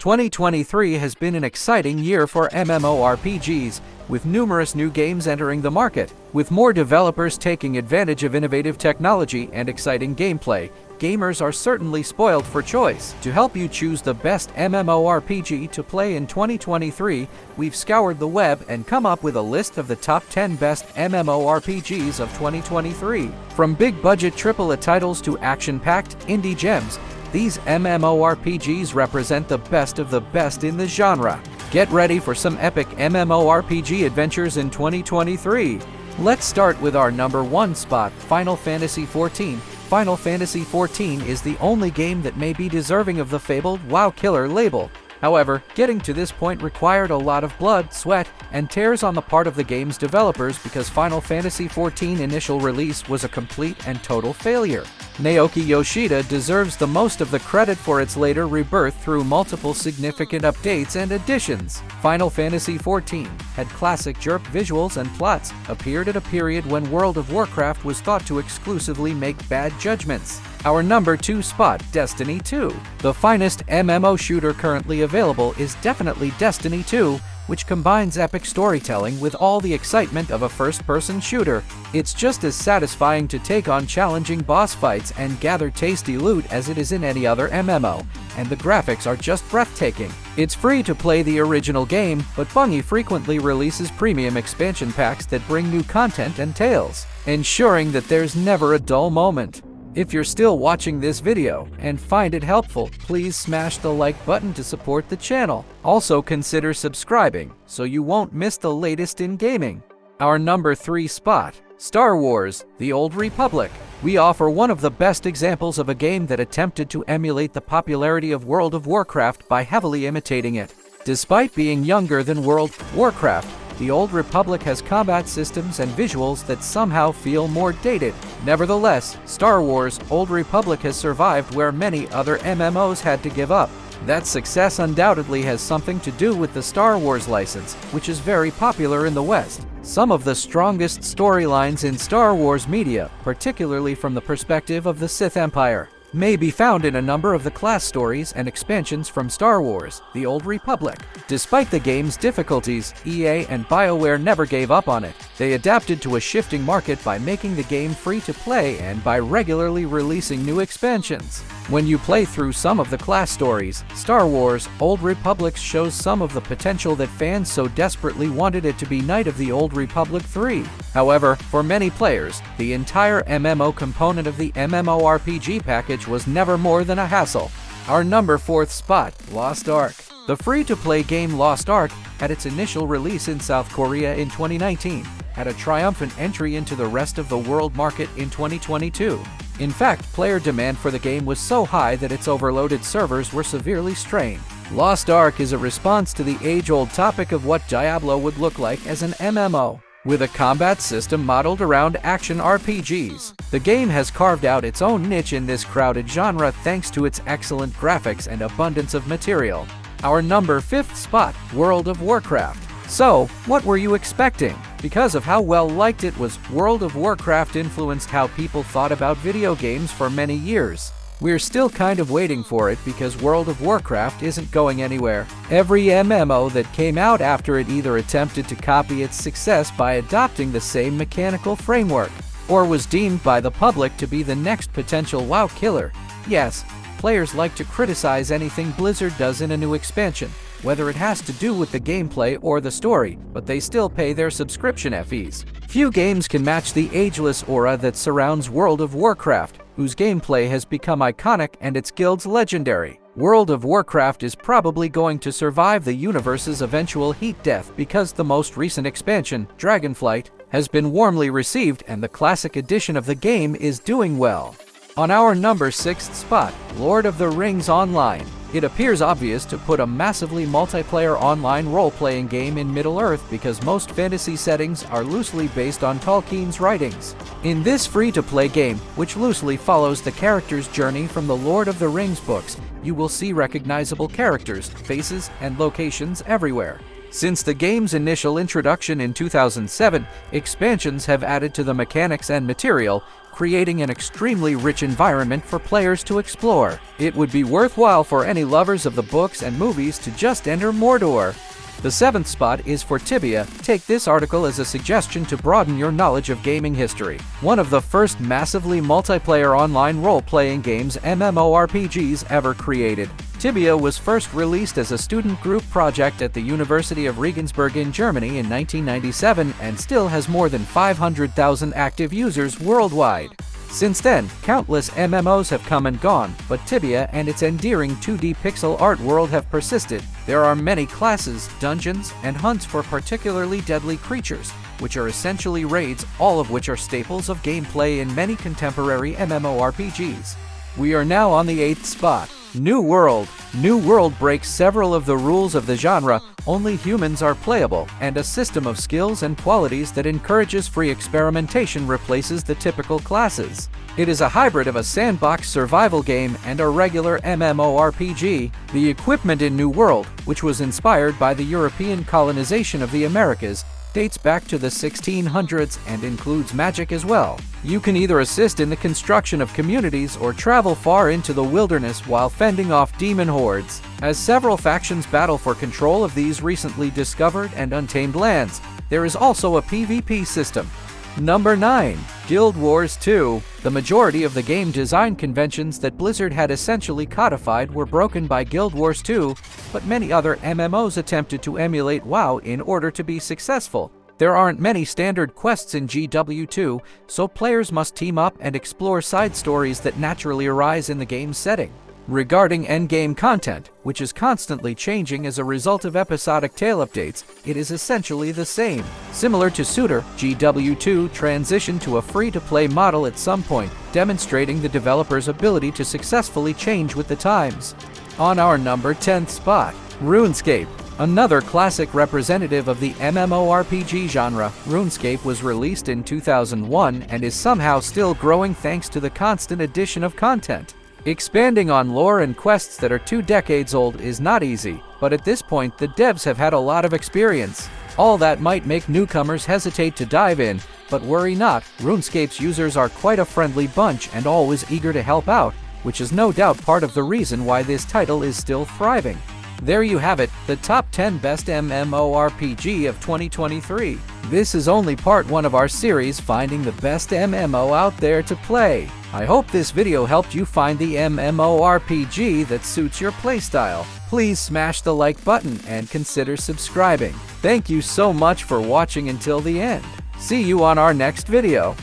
2023 has been an exciting year for MMORPGs, with numerous new games entering the market. With more developers taking advantage of innovative technology and exciting gameplay, gamers are certainly spoiled for choice. To help you choose the best MMORPG to play in 2023, we've scoured the web and come up with a list of the top 10 best MMORPGs of 2023. From big-budget AAA titles to action-packed indie gems, these MMORPGs represent the best of the best in the genre. Get ready for some epic MMORPG adventures in 2023. Let's start with our number 1 spot, Final Fantasy XIV. Final Fantasy XIV is the only game that may be deserving of the fabled WoW Killer label. However, getting to this point required a lot of blood, sweat, and tears on the part of the game's developers because Final Fantasy XIV initial release was a complete and total failure. Naoki Yoshida deserves the most of the credit for its later rebirth through multiple significant updates and additions. Final Fantasy XIV had classic jerk visuals and plots, appeared at a period when World of Warcraft was thought to exclusively make bad judgments. Our number 2 spot, Destiny 2. The finest MMO shooter currently available is definitely Destiny 2, which combines epic storytelling with all the excitement of a first-person shooter. It's just as satisfying to take on challenging boss fights and gather tasty loot as it is in any other MMO, and the graphics are just breathtaking. It's free to play the original game, but Bungie frequently releases premium expansion packs that bring new content and tales, ensuring that there's never a dull moment. If you're still watching this video and find it helpful, please smash the like button to support the channel. Also consider subscribing so you won't miss the latest in gaming. Our number 3 spot, Star Wars: The Old Republic. We offer one of the best examples of a game that attempted to emulate the popularity of World of Warcraft by heavily imitating it. Despite being younger than World of Warcraft, The Old Republic has combat systems and visuals that somehow feel more dated. Nevertheless, Star Wars: Old Republic has survived where many other MMOs had to give up. That success undoubtedly has something to do with the Star Wars license, which is very popular in the West. Some of the strongest storylines in Star Wars media, particularly from the perspective of the Sith Empire, may be found in a number of the class stories and expansions from Star Wars: The Old Republic. Despite the game's difficulties, EA and BioWare never gave up on it. They adapted to a shifting market by making the game free to play and by regularly releasing new expansions. When you play through some of the class stories, Star Wars: Old Republic shows some of the potential that fans so desperately wanted it to be Knight of the Old Republic 3. However, for many players, the entire MMO component of the MMORPG package was never more than a hassle. Our number 4th spot, Lost Ark. The free-to-play game Lost Ark had its initial release in South Korea in 2019, had a triumphant entry into the rest of the world market in 2022. In fact, player demand for the game was so high that its overloaded servers were severely strained. Lost Ark is a response to the age-old topic of what Diablo would look like as an MMO, with a combat system modeled around action RPGs. The game has carved out its own niche in this crowded genre thanks to its excellent graphics and abundance of material. Our number 5th spot, World of Warcraft. So, what were you expecting? Because of how well liked it was, World of Warcraft influenced how people thought about video games for many years. We're still kind of waiting for it because World of Warcraft isn't going anywhere. Every MMO that came out after it either attempted to copy its success by adopting the same mechanical framework, or was deemed by the public to be the next potential WoW killer. Yes, players like to criticize anything Blizzard does in a new expansion, whether it has to do with the gameplay or the story, but they still pay their subscription fees. Few games can match the ageless aura that surrounds World of Warcraft, whose gameplay has become iconic and its guilds legendary. World of Warcraft is probably going to survive the universe's eventual heat death because the most recent expansion, Dragonflight, has been warmly received and the classic edition of the game is doing well. On our number 6th spot, Lord of the Rings Online. It appears obvious to put a massively multiplayer online role-playing game in Middle-earth because most fantasy settings are loosely based on Tolkien's writings. In this free-to-play game, which loosely follows the character's journey from the Lord of the Rings books, you will see recognizable characters, faces, and locations everywhere. Since the game's initial introduction in 2007, expansions have added to the mechanics and material, creating an extremely rich environment for players to explore. It would be worthwhile for any lovers of the books and movies to just enter Mordor. The 7th spot is for Tibia. Take this article as a suggestion to broaden your knowledge of gaming history. One of the first massively multiplayer online role-playing games MMORPGs ever created. Tibia was first released as a student group project at the University of Regensburg in Germany in 1997 and still has more than 500,000 active users worldwide. Since then, countless MMOs have come and gone, but Tibia and its endearing 2D pixel art world have persisted. There are many classes, dungeons, and hunts for particularly deadly creatures, which are essentially raids, all of which are staples of gameplay in many contemporary MMORPGs. We are now on the 8th spot. New World. New World breaks several of the rules of the genre. Only humans are playable, and a system of skills and qualities that encourages free experimentation replaces the typical classes. It is a hybrid of a sandbox survival game and a regular MMORPG. The equipment in New World, which was inspired by the European colonization of the Americas, dates back to the 1600s and includes magic as well. You can either assist in the construction of communities or travel far into the wilderness while fending off demon hordes. As several factions battle for control of these recently discovered and untamed lands, there is also a PvP system. Number 9. Guild Wars 2. The majority of the game design conventions that Blizzard had essentially codified were broken by Guild Wars 2, but many other MMOs attempted to emulate WoW in order to be successful. There aren't many standard quests in GW2, so players must team up and explore side stories that naturally arise in the game's setting. Regarding endgame content, which is constantly changing as a result of episodic tale updates, it is essentially the same. Similar to Suitor, GW2 transitioned to a free-to-play model at some point, demonstrating the developer's ability to successfully change with the times. On our number 10th spot, Runescape. Another classic representative of the MMORPG genre, Runescape was released in 2001 and is somehow still growing thanks to the constant addition of content. Expanding on lore and quests that are 2 decades old is not easy, but at this point the devs have had a lot of experience. All that might make newcomers hesitate to dive in, but worry not, RuneScape's users are quite a friendly bunch and always eager to help out, which is no doubt part of the reason why this title is still thriving. There you have it, the top 10 best MMORPG of 2023. This is only part 1 of our series finding the best MMO out there to play. I hope this video helped you find the MMORPG that suits your playstyle. Please smash the like button and consider subscribing. Thank you so much for watching until the end. See you on our next video.